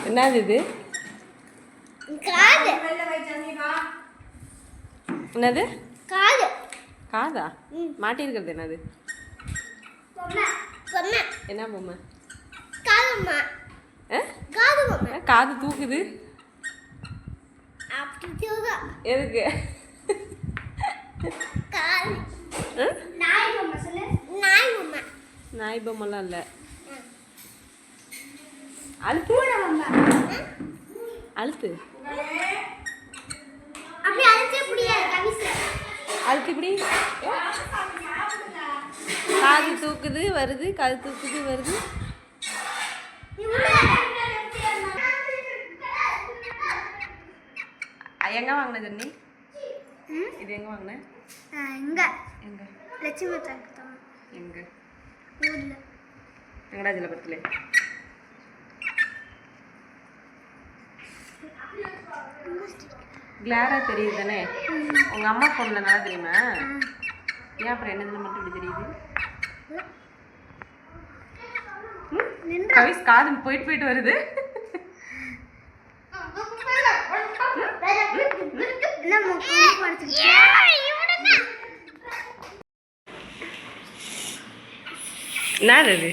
என்னது இது? காது. என்னது? காது. காதா? மாட்டியிருக்கிறது என்னது? பொம்மை. பொம்மை. என்ன பொம்மை? காதும்மா. காது பொம்மை. காது தூக்குது. அப்படி தூக்கு. எதுக்கு? காது. நாய் பொம்மை சொல்லு. நாய் பொம்மை. நாய் பொம்மைலாம் இல்லை. அழுத்து. அழுத்து. அப்படி அழுத்தே முடியாது கவிஸ். அழுத்து இப்படி. காது தூக்குது வருது, காது தூக்குது வருது. எங்க வாங்கின ஜென்னி? இது எங்க வாங்கின? எங்க? எங்க? லட்சுமி தாங்க. எங்க? ஊர்ல. வெங்கடாஜலபுரத்துல. கிளாரா தெரியுது தானே? உங்க அம்மா ஃபோன்ல நல்லா தெரியுமா? ஏன் அப்புறம் என்னதுல மட்டும் இப்படி தெரியுது? கவிஸ் காது போயிட்டு வருது. என்னது அது?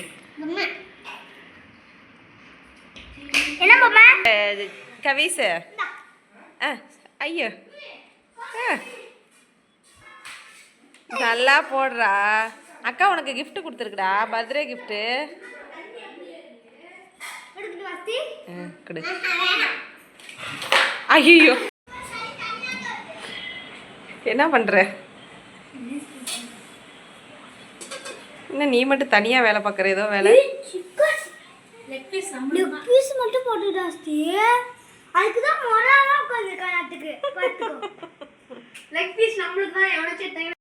என்ன பொம்மை? கவிஸ் ஐயோ நல்லா போடுறா. அக்கா உனக்கு gift கொடுத்துருக்குடா, பர்த்டே கிஃப்ட்டு. கொடு. ஐயோ என்ன பண்ற? என்ன நீ மட்டும் தனியா வேலை பார்க்குற? ஏதோ வேலை. லெக் பீஸ் மட்டும் போட்டுடா ஸ்டீ. அதுக்கு தான் மொராலா உட்கார்ந்திருக்கா நாட்டுக்கு. பாத்துக்கோ. லெக் பீஸ் நம்மளுக்கு தான் எவனோ